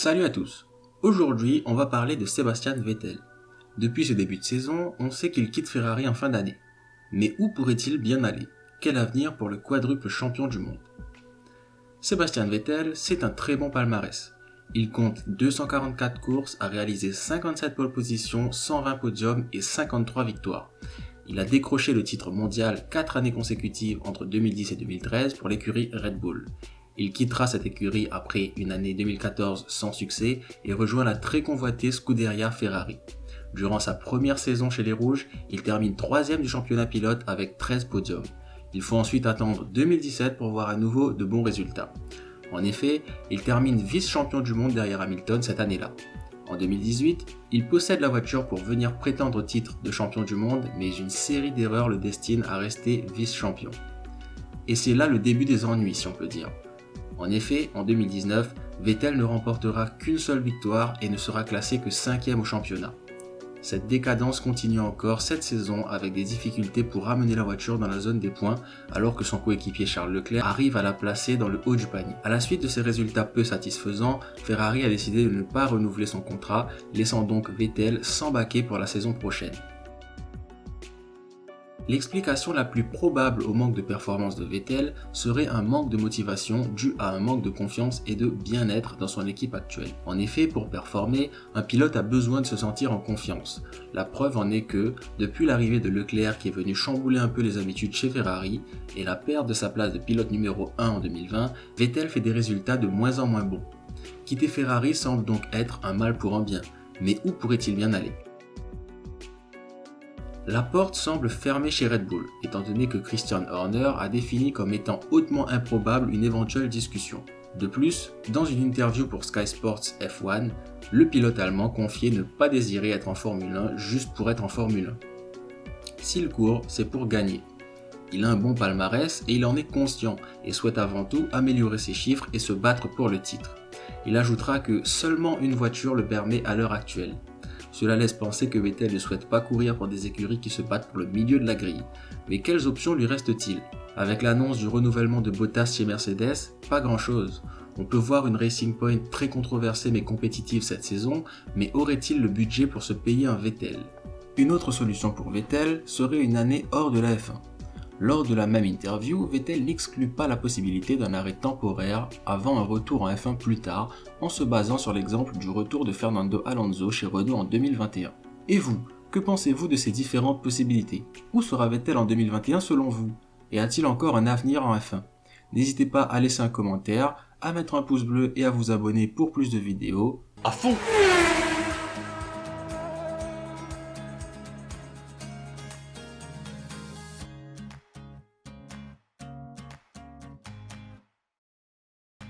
Salut à tous. Aujourd'hui, on va parler de Sebastian Vettel. Depuis ce début de saison, on sait qu'il quitte Ferrari en fin d'année. Mais où pourrait-il bien aller? Quel avenir pour le quadruple champion du monde? Sebastian Vettel, c'est un très bon palmarès. Il compte 244 courses, a réalisé 57 pole positions, 120 podiums et 53 victoires. Il a décroché le titre mondial 4 années consécutives entre 2010 et 2013 pour l'écurie Red Bull. Il quittera cette écurie après une année 2014 sans succès et rejoint la très convoitée Scuderia Ferrari. Durant sa première saison chez les Rouges, il termine 3e du championnat pilote avec 13 podiums. Il faut ensuite attendre 2017 pour voir à nouveau de bons résultats. En effet, il termine vice-champion du monde derrière Hamilton cette année-là. En 2018, il possède la voiture pour venir prétendre au titre de champion du monde, mais une série d'erreurs le destine à rester vice-champion. Et c'est là le début des ennuis, si on peut dire. En effet, en 2019, Vettel ne remportera qu'une seule victoire et ne sera classé que 5e au championnat. Cette décadence continue encore cette saison avec des difficultés pour ramener la voiture dans la zone des points alors que son coéquipier Charles Leclerc arrive à la placer dans le haut du panier. À la suite de ces résultats peu satisfaisants, Ferrari a décidé de ne pas renouveler son contrat, laissant donc Vettel sans baquet pour la saison prochaine. L'explication la plus probable au manque de performance de Vettel serait un manque de motivation dû à un manque de confiance et de bien-être dans son équipe actuelle. En effet, pour performer, un pilote a besoin de se sentir en confiance. La preuve en est que, depuis l'arrivée de Leclerc qui est venu chambouler un peu les habitudes chez Ferrari et la perte de sa place de pilote numéro 1 en 2020, Vettel fait des résultats de moins en moins bons. Quitter Ferrari semble donc être un mal pour un bien, mais où pourrait-il bien aller ? La porte semble fermée chez Red Bull, étant donné que Christian Horner a défini comme étant hautement improbable une éventuelle discussion. De plus, dans une interview pour Sky Sports F1, le pilote allemand confiait ne pas désirer être en Formule 1 juste pour être en Formule 1. S'il court, c'est pour gagner. Il a un bon palmarès et il en est conscient et souhaite avant tout améliorer ses chiffres et se battre pour le titre. Il ajoutera que seulement une voiture le permet à l'heure actuelle. Cela laisse penser que Vettel ne souhaite pas courir pour des écuries qui se battent pour le milieu de la grille. Mais quelles options lui reste-t-il? Avec l'annonce du renouvellement de Bottas chez Mercedes, pas grand-chose. On peut voir une Racing Point très controversée mais compétitive cette saison, mais aurait-il le budget pour se payer un Vettel? Une autre solution pour Vettel serait une année hors de la F1. Lors de la même interview, Vettel n'exclut pas la possibilité d'un arrêt temporaire avant un retour en F1 plus tard, en se basant sur l'exemple du retour de Fernando Alonso chez Renault en 2021. Et vous, que pensez-vous de ces différentes possibilités? Où sera Vettel en 2021 selon vous? Et a-t-il encore un avenir en F1? N'hésitez pas à laisser un commentaire, à mettre un pouce bleu et à vous abonner pour plus de vidéos. À fond!